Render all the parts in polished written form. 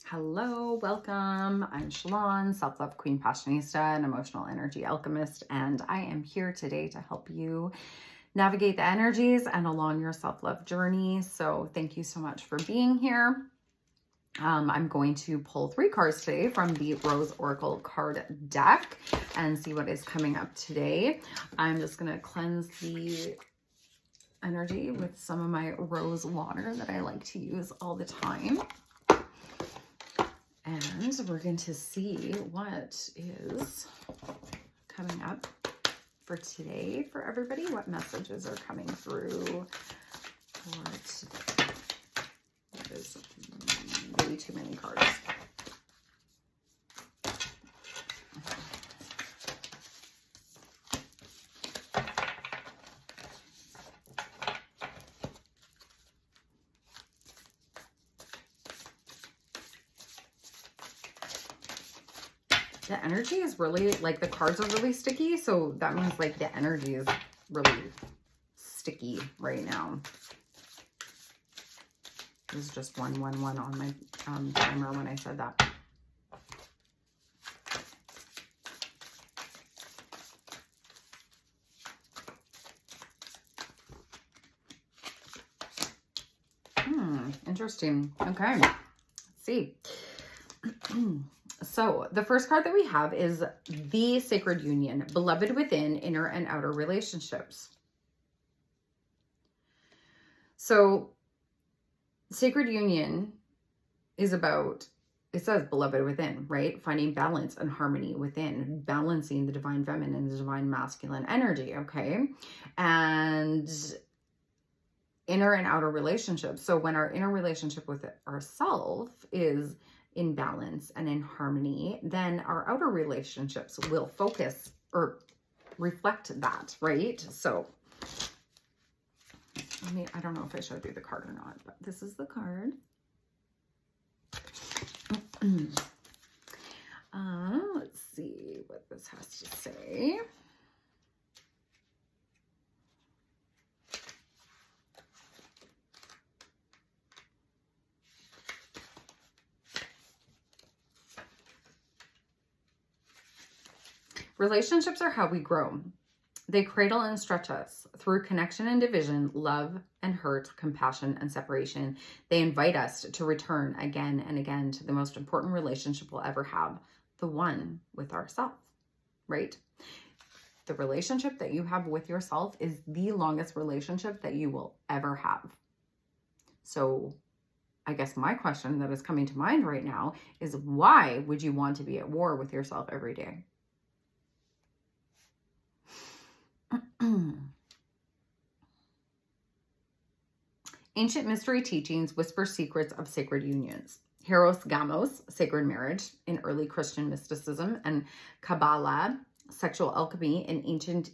Hello, welcome. I'm Shalon, self-love queen passionista and emotional energy alchemist, and I am here today to help you navigate the energies and along your self-love journey. So thank you so much for being here. I'm going to pull 3 cards today from the Rose Oracle card deck and see what is coming up today. I'm just going to cleanse the energy with some of my rose water that I like to use all the time. And we're going to see what is coming up for today for everybody. What messages are coming through for today. That is way too many cards. The energy is really, like, the cards are really sticky, so that means, like, the energy is really sticky right now. This is just 111 on my timer when I said that. Interesting. Okay, let's see. So the first card that we have is the Sacred Union, beloved within, inner and outer relationships. So Sacred Union is about, it says beloved within, right? Finding balance and harmony within, balancing the divine feminine and the divine masculine energy, okay? And inner and outer relationships. So when our inner relationship with ourselves is in balance and in harmony, then our outer relationships will focus or reflect that, right? So I don't know if I showed you the card or not, but this is the card. Let's see what this has to say. Relationships are how we grow. They cradle and stretch us through connection and division, love and hurt, compassion and separation. They invite us to return again and again to the most important relationship we'll ever have, the one with ourselves, right? The relationship that you have with yourself is the longest relationship that you will ever have. So I guess my question that is coming to mind right now is, why would you want to be at war with yourself every day? Ancient mystery teachings whisper secrets of sacred unions. Hieros Gamos, sacred marriage in early Christian mysticism, and Kabbalah, sexual alchemy in ancient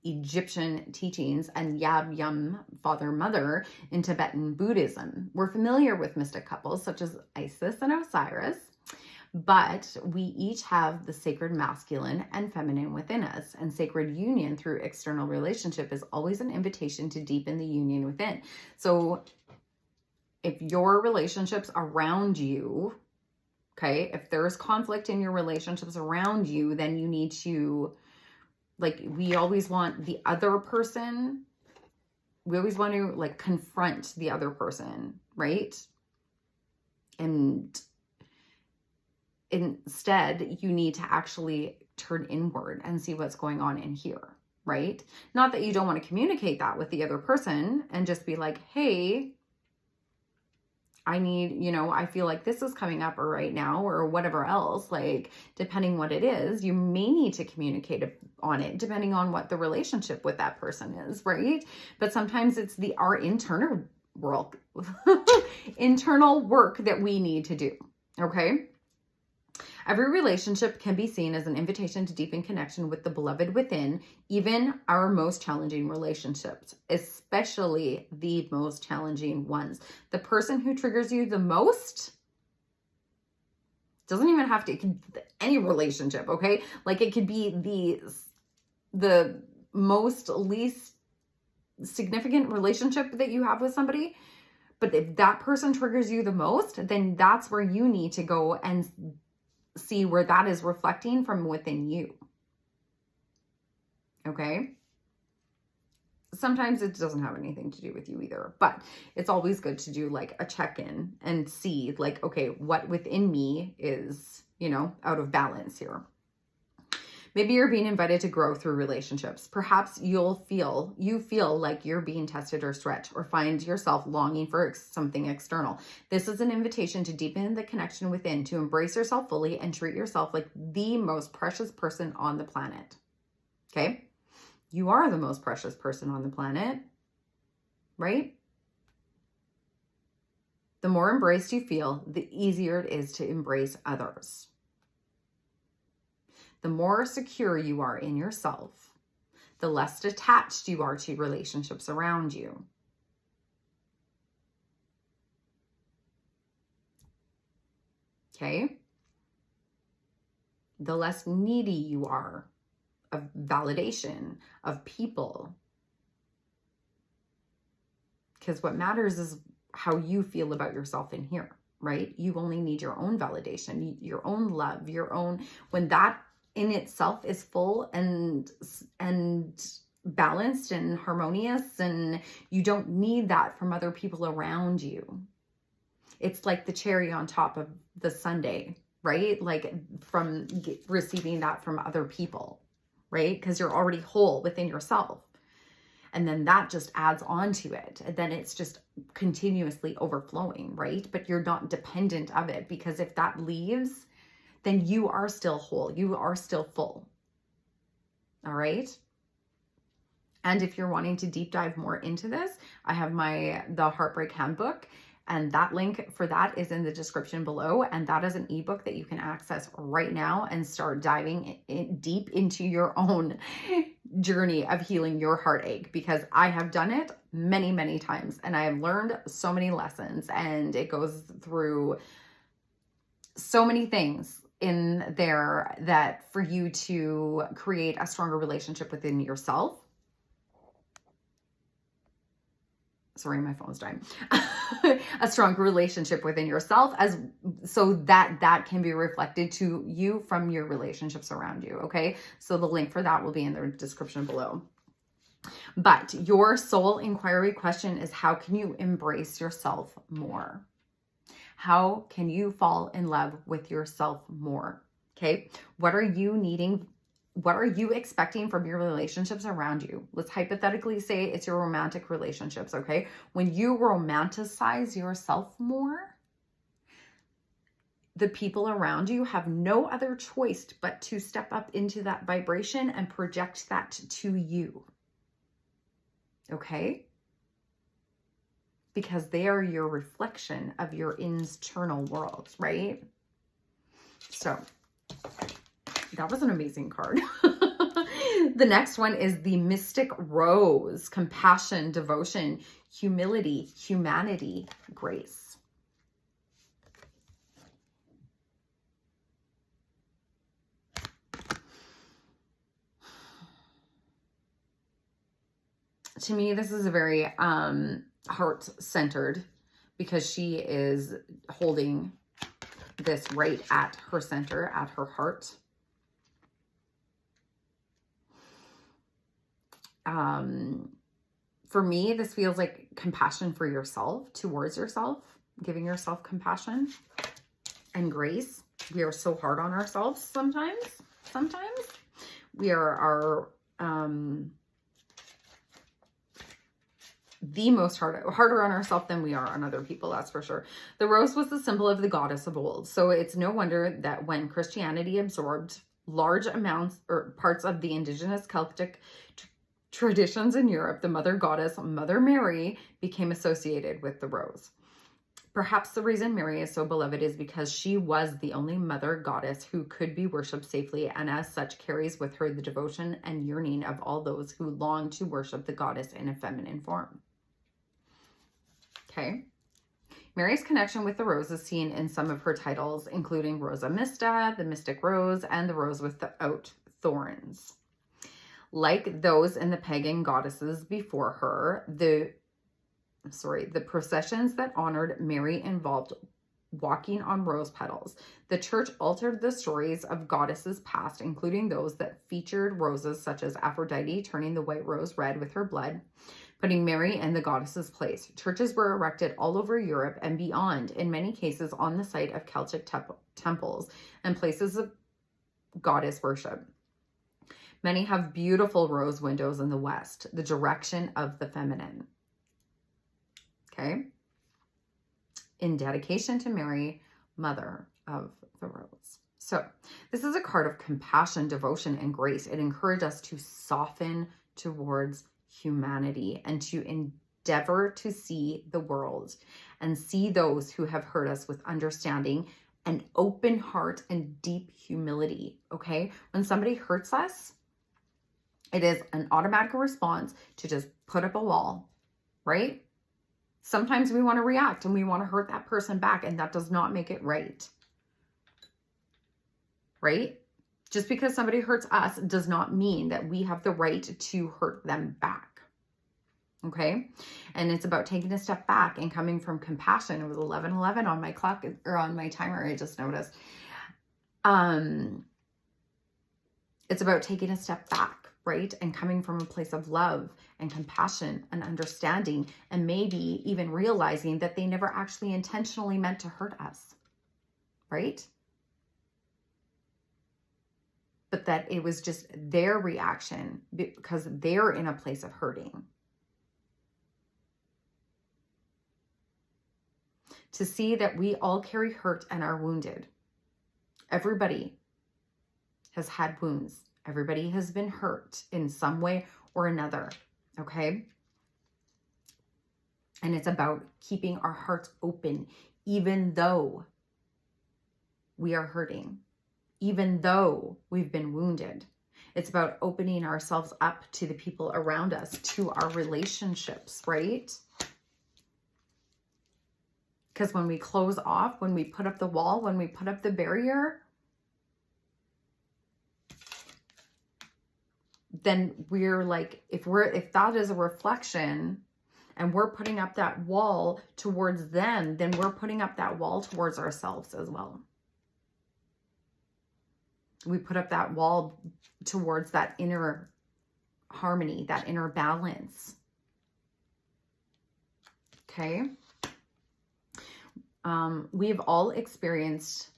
Egyptian teachings, and Yab Yum, father-mother, in Tibetan Buddhism. We're familiar with mystic couples such as Isis and Osiris, but we each have the sacred masculine and feminine within us, and sacred union through external relationship is always an invitation to deepen the union within. So if your relationships around you, okay, if there's conflict in your relationships around you, then you need to, like, we always want the other person, we always want to, like, confront the other person, right? And instead, you need to actually turn inward and see what's going on in here, right? Not that you don't want to communicate that with the other person and just be like, hey, I need, I feel like this is coming up right now, or whatever else, like, depending what it is, you may need to communicate on it depending on what the relationship with that person is, right? But sometimes it's our internal work, internal work that we need to do, okay? Every relationship can be seen as an invitation to deepen connection with the beloved within, even our most challenging relationships, especially the most challenging ones. The person who triggers you the most doesn't even have to, any relationship, okay? Like, it could be the most least significant relationship that you have with somebody, But if that person triggers you the most, then that's where you need to go and see where that is reflecting from within you. Okay? Sometimes it doesn't have anything to do with you either, but it's always good to do like a check-in and see like, okay, what within me is, you know, out of balance here. Maybe you're being invited to grow through relationships. Perhaps you feel like you're being tested or stretched, or find yourself longing for something external. This is an invitation to deepen the connection within, to embrace yourself fully and treat yourself like the most precious person on the planet. Okay? You are the most precious person on the planet, right? The more embraced you feel, the easier it is to embrace others. The more secure you are in yourself, the less attached you are to relationships around you. Okay? The less needy you are of validation, of people. Because what matters is how you feel about yourself in here, right? You only need your own validation, your own love, your own, when that in itself is full and balanced and harmonious, and you don't need that from other people around you. It's like the cherry on top of the sundae, right? Like from receiving that from other people, right? Because you're already whole within yourself. And then that just adds on to it. And then it's just continuously overflowing, right? But you're not dependent of it, because if that leaves, then you are still whole. You are still full. All right? And if you're wanting to deep dive more into this, I have the Heartbreak Handbook, and that link for that is in the description below. And that is an ebook that you can access right now and start diving deep into your own journey of healing your heartache, because I have done it many, many times, and I have learned so many lessons, and it goes through so many things in there that for you to create a stronger relationship within yourself. Sorry, my phone's dying. A stronger relationship within yourself, as so that can be reflected to you from your relationships around you. Okay. So the link for that will be in the description below. But your soul inquiry question is, how can you embrace yourself more? How can you fall in love with yourself more? Okay. What are you needing? What are you expecting from your relationships around you? Let's hypothetically say it's your romantic relationships, okay? When you romanticize yourself more, the people around you have no other choice but to step up into that vibration and project that to you, okay? Because they are your reflection of your internal world, right? So that was an amazing card. The next one is the Mystic Rose: compassion, devotion, humility, humanity, grace. To me, this is a very heart-centered, because she is holding this right at her center, at her heart. For me, this feels like compassion for yourself, towards yourself, giving yourself compassion and grace. We are so hard on ourselves sometimes. We are the most harder on ourselves than we are on other people, that's for sure. The rose was the symbol of the goddess of old. So it's no wonder that when Christianity absorbed large amounts or parts of the indigenous Celtic traditions in Europe, the mother goddess, Mother Mary, became associated with the rose. Perhaps the reason Mary is so beloved is because she was the only mother goddess who could be worshipped safely, and as such carries with her the devotion and yearning of all those who long to worship the goddess in a feminine form. Okay. Mary's connection with the rose is seen in some of her titles, including Rosa Mista, the Mystic Rose, and the Rose Without Thorns. Like those in the pagan goddesses before her, the the processions that honored Mary involved walking on rose petals. The church altered the stories of goddesses past, including those that featured roses such as Aphrodite turning the white rose red with her blood, putting Mary in the goddess's place. Churches were erected all over Europe and beyond, in many cases on the site of Celtic temples and places of goddess worship. Many have beautiful rose windows in the west, the direction of the feminine. Okay? In dedication to Mary, Mother of the Rose. So this is a card of compassion, devotion, and grace. It encouraged us to soften towards humanity and to endeavor to see the world and see those who have hurt us with understanding, an open heart, and deep humility. Okay? When somebody hurts us, it is an automatic response to just put up a wall, right? Sometimes we want to react and we want to hurt that person back, and that does not make it right. Right? Just because somebody hurts us does not mean that we have the right to hurt them back. Okay? And it's about taking a step back and coming from compassion. It was 11:11 on my clock, or on my timer, I just noticed. It's about taking a step back, right? And coming from a place of love and compassion and understanding, and maybe even realizing that they never actually intentionally meant to hurt us, right? But that it was just their reaction because they're in a place of hurting. To see that we all carry hurt and are wounded. Everybody has had wounds. Everybody has been hurt in some way or another, okay? And it's about keeping our hearts open, even though we are hurting, even though we've been wounded. It's about opening ourselves up to the people around us, to our relationships, right? Because when we close off, when we put up the wall, when we put up the barrier, then we're like, if that is a reflection and we're putting up that wall towards them, then we're putting up that wall towards ourselves as well. We put up that wall towards that inner harmony, that inner balance. Okay? We've all experienced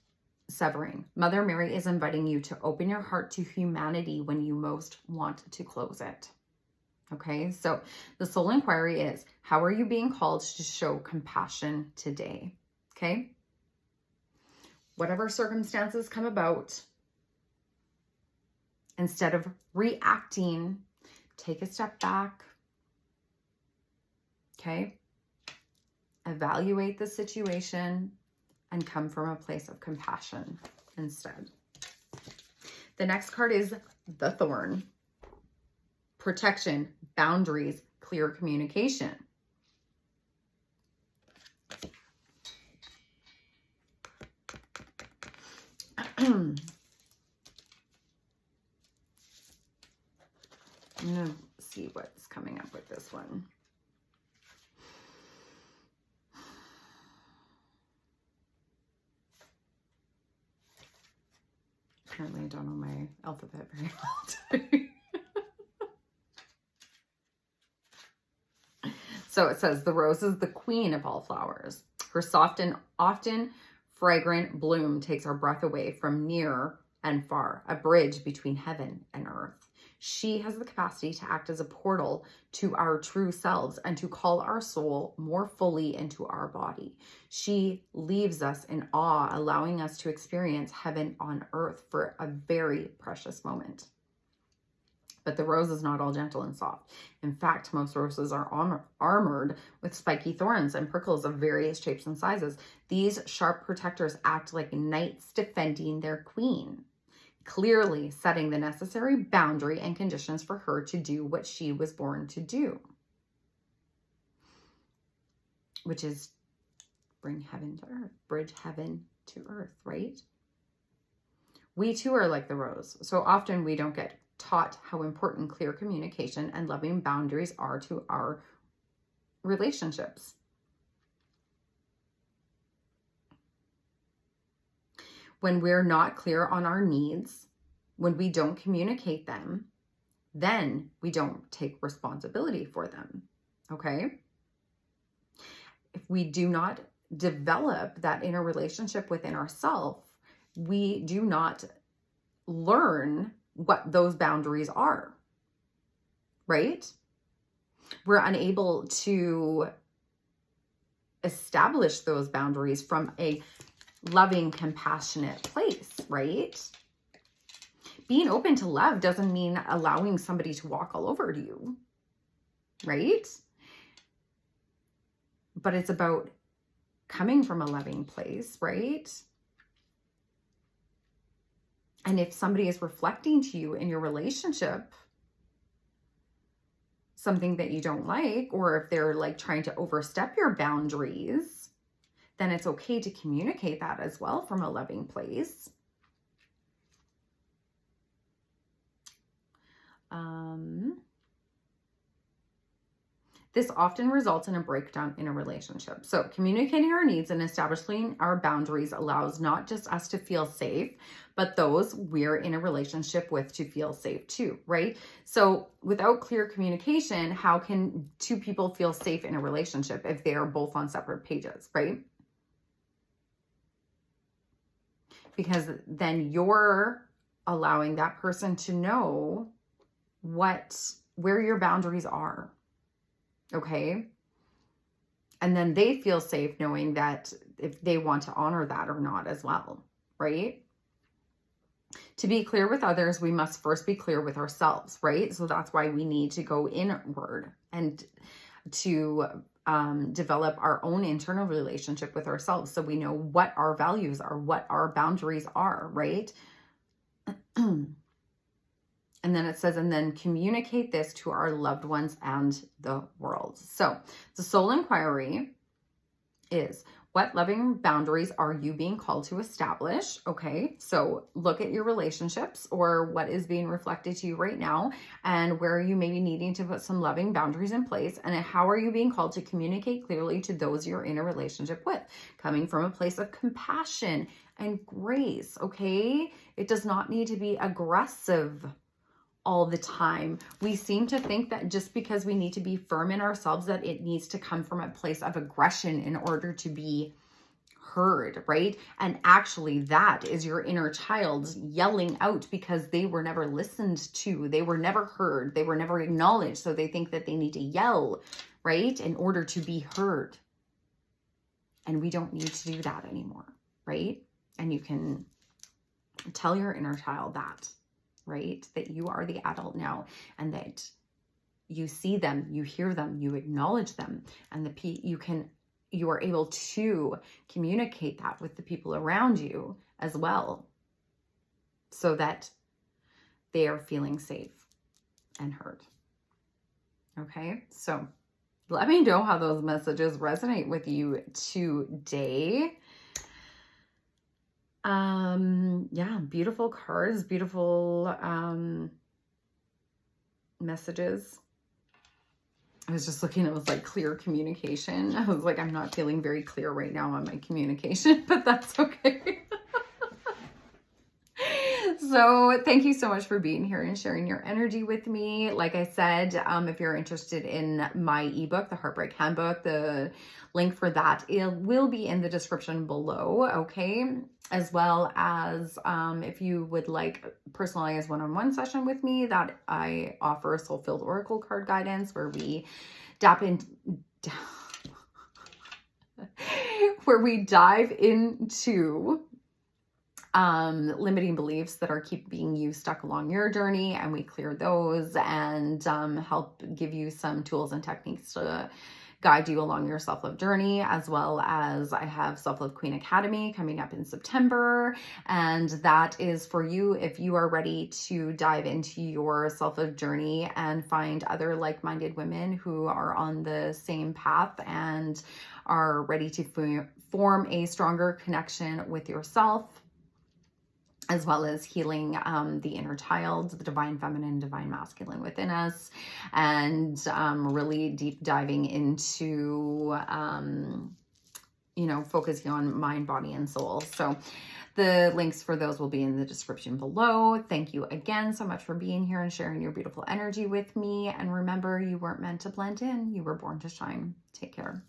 severing. Mother Mary is inviting you to open your heart to humanity when you most want to close it. Okay, so the soul inquiry is, how are you being called to show compassion today? Okay, whatever circumstances come about, instead of reacting, take a step back. Okay, evaluate the situation and come from a place of compassion instead. The next card is the Thorn. Protection, boundaries, clear communication. I'm going to see what's coming up with this one. Apparently I don't know my alphabet very well today. So it says, the rose is the queen of all flowers. Her soft and often fragrant bloom takes our breath away from near and far, a bridge between heaven and earth. She has the capacity to act as a portal to our true selves and to call our soul more fully into our body. She leaves us in awe, allowing us to experience heaven on earth for a very precious moment. But the rose is not all gentle and soft. In fact, most roses are armored with spiky thorns and prickles of various shapes and sizes. These sharp protectors act like knights defending their queen, clearly setting the necessary boundary and conditions for her to do what she was born to do, which is bring heaven to earth, bridge heaven to earth, right? We too are like the rose. So often we don't get taught how important clear communication and loving boundaries are to our relationships. When we're not clear on our needs, when we don't communicate them, then we don't take responsibility for them. Okay? If we do not develop that inner relationship within ourselves, we do not learn what those boundaries are, right? We're unable to establish those boundaries from a loving, compassionate place, right? Being open to love doesn't mean allowing somebody to walk all over you, right? But it's about coming from a loving place, right? And if somebody is reflecting to you in your relationship something that you don't like, or if they're like trying to overstep your boundaries, then it's okay to communicate that as well from a loving place. This often results in a breakdown in a relationship. So communicating our needs and establishing our boundaries allows not just us to feel safe, but those we're in a relationship with to feel safe too, right? So without clear communication, how can two people feel safe in a relationship if they are both on separate pages, right? Because then you're allowing that person to know where your boundaries are. Okay. And then they feel safe knowing that if they want to honor that or not as well, right? To be clear with others, we must first be clear with ourselves, right? So that's why we need to go inward and to develop our own internal relationship with ourselves so we know what our values are, what our boundaries are, right? And then it says, and then communicate this to our loved ones and the world. So the soul inquiry is, what loving boundaries are you being called to establish? Okay, so look at your relationships or what is being reflected to you right now and where you may be needing to put some loving boundaries in place. And how are you being called to communicate clearly to those you're in a relationship with? Coming from a place of compassion and grace, okay? It does not need to be aggressive all the time. We seem to think that just because we need to be firm in ourselves, that it needs to come from a place of aggression in order to be heard, right? And actually that is your inner child yelling out because they were never listened to. They were never heard. They were never acknowledged. So they think that they need to yell, right? In order to be heard. And we don't need to do that anymore, right? And you can tell your inner child that, right? That you are the adult now and that you see them, you hear them, you acknowledge them, and you are able to communicate that with the people around you as well so that they are feeling safe and heard. Okay, so let me know how those messages resonate with you today. Yeah, beautiful cards, beautiful messages. I was just looking, it was like clear communication. I was like, I'm not feeling very clear right now on my communication, but that's okay. So thank you so much for being here and sharing your energy with me. Like I said, if you're interested in my ebook, the Heartbreak Handbook, the link for that, it will be in the description below, okay? As well as if you would like personalized one-on-one session with me, that I offer soul-filled oracle card guidance where we dive into limiting beliefs that are keeping you stuck along your journey, and we clear those and help give you some tools and techniques to guide you along your self-love journey, as well as I have Self-Love Queen Academy coming up in September, and that is for you if you are ready to dive into your self-love journey and find other like-minded women who are on the same path and are ready to form a stronger connection with yourself as well as healing the inner child, the divine feminine, divine masculine within us, and really deep diving into, focusing on mind, body, and soul. So the links for those will be in the description below. Thank you again so much for being here and sharing your beautiful energy with me. And remember, you weren't meant to blend in. You were born to shine. Take care.